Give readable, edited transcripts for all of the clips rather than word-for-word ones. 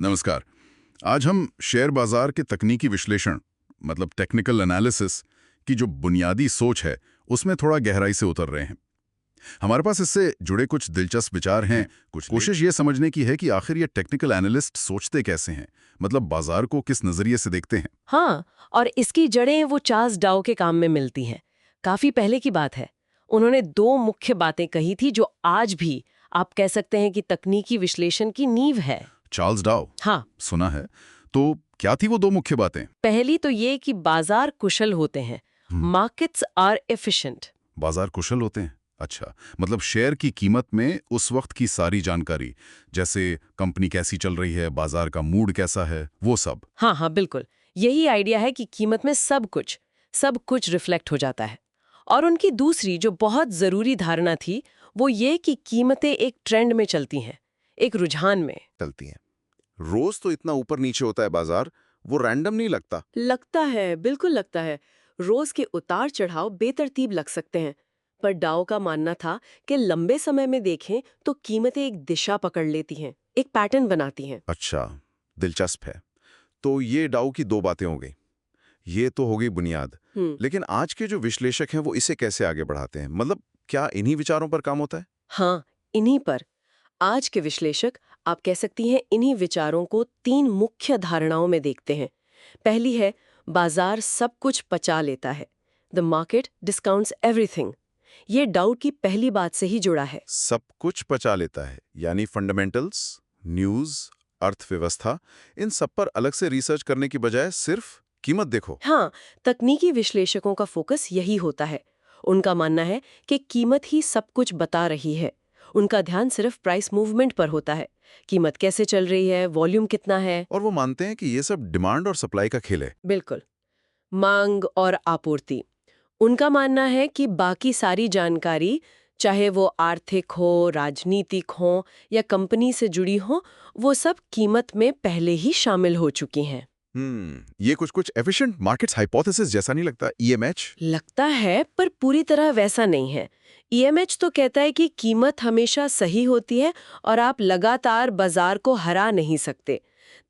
नमस्कार। आज हम शेयर बाजार के तकनीकी विश्लेषण मतलब टेक्निकल एनालिसिस की जो बुनियादी सोच है उसमें थोड़ा गहराई से उतर रहे हैं। हमारे पास इससे जुड़े कुछ दिलचस्प विचार हैं। कुछ कोशिश ये समझने की है कि आखिर ये टेक्निकल एनालिस्ट सोचते कैसे हैं, मतलब बाजार को किस नजरिए से देखते हैं। हाँ, और इसकी जड़ें वो चार्ल्स डाउ के काम में मिलती हैं। काफी पहले की बात है। उन्होंने दो मुख्य बातें कही थी जो आज भी आप कह सकते हैं कि तकनीकी विश्लेषण की नींव है। चार्ल्स डाउ, हाँ, सुना है। तो क्या थी वो दो मुख्य बातें? पहली तो ये कि बाजार कुशल होते हैं। Markets are efficient. बाजार कुशल होते हैं, अच्छा। मतलब शेयर की कीमत में उस वक्त की सारी जानकारी, जैसे कंपनी कैसी चल रही है, बाजार का मूड कैसा है, वो सब। हाँ हाँ, बिल्कुल। यही आइडिया है कि कीमत में सब कुछ रिफ्लेक्ट हो जाता है। और उनकी दूसरी जो बहुत जरूरी धारणा थी वो ये कि कीमतें एक ट्रेंड में चलती हैं, एक रुझान में चलती हैं। रोज तो इतना ऊपर नीचे होता है बाजार, वो रैंडम नहीं लगता। लगता है, बिल्कुल लगता है। रोज के उतार चढ़ाव बेतरतीब लग सकते हैं, पर डाओ का मानना था कि लंबे समय में देखें तो कीमतें एक दिशा पकड़ लेती हैं, एक पैटर्न बनाती हैं। अच्छा, दिलचस्प है। तो ये डाउ की दो बातें हो गई, ये तो हो गई बुनियाद। लेकिन आज के जो विश्लेषक हैं वो इसे कैसे आगे बढ़ाते हैं? मतलब क्या इन्हीं विचारों पर काम होता है? हाँ, इन्हीं पर। आज के विश्लेषक, आप कह सकती हैं, इन्हीं विचारों को तीन मुख्य धारणाओं में देखते हैं। पहली है, बाजार सब कुछ पचा लेता है। The market discounts everything. ये डाउ की पहली बात से ही जुड़ा है। सब कुछ पचा लेता है, यानी फंडामेंटल्स, न्यूज, अर्थव्यवस्था, इन सब पर अलग से रिसर्च करने की बजाय सिर्फ कीमत देखो। हाँ, तकनीकी विश्लेषकों का फोकस यही होता है। उनका मानना है कि कीमत ही सब कुछ बता रही है। उनका ध्यान सिर्फ प्राइस मूवमेंट पर होता है। कीमत कैसे चल रही है, वॉल्यूम कितना है। और वो मानते हैं कि ये सब डिमांड और सप्लाई का खेल है। बिल्कुल, मांग और आपूर्ति। उनका मानना है कि बाकी सारी जानकारी, चाहे वो आर्थिक हो, राजनीतिक हो या कंपनी से जुड़ी हो, वो सब कीमत में पहले ही शामिल हो चुकी हैं। ये कुछ एफिशिएंट मार्केट्स हाइपोथेसिस जैसा नहीं लगता? ईएमएच लगता है, पर पूरी तरह वैसा नहीं है। ईएमएच तो कहता है कि कीमत हमेशा सही होती है और आप लगातार बाजार को हरा नहीं सकते।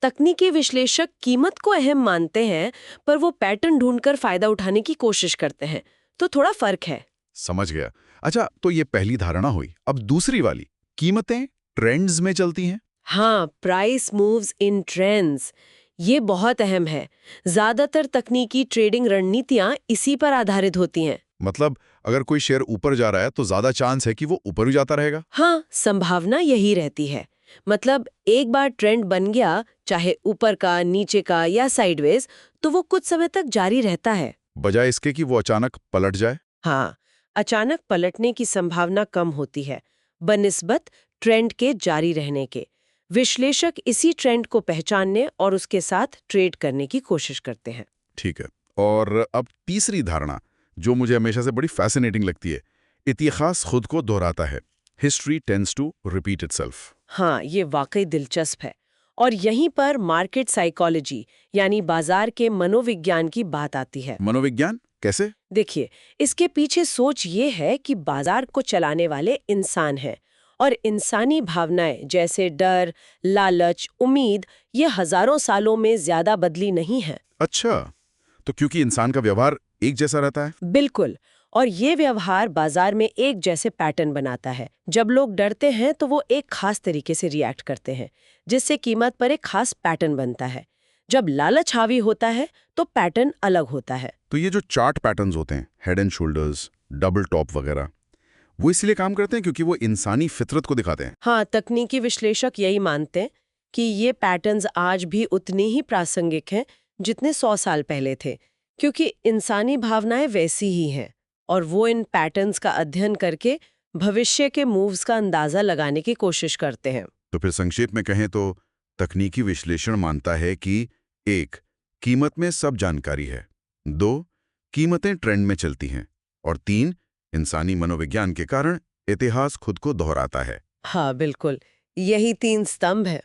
तकनीकी विश्लेषक कीमत को अहम मानते हैं, पर वो पैटर्न ढूंढकर फायदा उठाने की कोशिश करते हैं। तो थोड़ा फर्क है। समझ गया। अच्छा, तो ये पहली धारणा हुई। अब दूसरी वाली, कीमतें ट्रेंड्स में चलती हैं। हाँ, प्राइस मूव्स इन ट्रेंड्स, ये बहुत अहम है। ज्यादातर तकनीकी ट्रेडिंग रणनीतियां इसी पर आधारित होती हैं। मतलब अगर कोई शेयर ऊपर जा रहा है तो ज्यादा चांस है कि वो ऊपर ही जाता रहेगा। हाँ, संभावना यही रहती है। मतलब एक बार ट्रेंड बन गया, चाहे ऊपर का, नीचे का या साइडवेज, तो वो कुछ समय तक जारी रहता है, बजाय इसके कि वो अचानक पलट जाए। हाँ, अचानक पलटने की संभावना कम होती है बनिस्बत ट्रेंड के जारी रहने के। विश्लेषक इसी ट्रेंड को पहचानने और उसके साथ ट्रेड करने की कोशिश करते हैं। ठीक है। और अब तीसरी धारणा, जो मुझे हमेशा से बड़ी फैसिनेटिंग लगती है, इतिहास खुद को दोहराता है। History tends to repeat itself. हाँ, ये वाकई दिलचस्प है। और यहीं पर मार्केट साइकोलॉजी यानी बाजार के मनोविज्ञान की बात आती है। मनोविज्ञान कैसे? देखिए, इसके पीछे सोच ये है कि बाजार को चलाने वाले इंसान हैं और इंसानी भावनाएं जैसे डर, लालच, उम्मीद, ये हजारों सालों में ज्यादा बदली नहीं है। अच्छा, तो क्योंकि इंसान का व्यवहार एक जैसा रहता है। बिल्कुल। और ये व्यवहार बाजार में एक जैसे पैटर्न बनाता है। जब लोग डरते हैं तो वो एक खास तरीके से रिएक्ट करते हैं, जिससे कीमत पर एक खास पैटर्न बनता है। जब लालच हावी होता है तो पैटर्न अलग होता है। तो ये जो चार्ट पैटर्न्स होते हैं, head and shoulders, double top वगैरह, वो इसलिए काम करते हैं क्योंकि वो इंसानी फितरत को दिखाते हैं। हाँ, तकनीकी विश्लेषक यही मानते हैं कि ये पैटर्न्स आज भी उतने ही प्रासंगिक हैं जितने 100 साल पहले थे, क्योंकि इंसानी भावनाएं वैसी ही हैं और वो इन पैटर्न्स का अध्ययन करके भविष्य के मूव्स का अंदाजा लगाने की कोशिश करते हैं। तो फिर संक्षेप में कहें तो तकनीकी विश्लेषण मानता है कि 1. कीमत में सब जानकारी है, 2. कीमतें ट्रेंड में चलती हैं, और 3. इंसानी मनोविज्ञान के कारण इतिहास खुद को दोहराता है। हाँ, बिल्कुल, यही तीन स्तंभ है।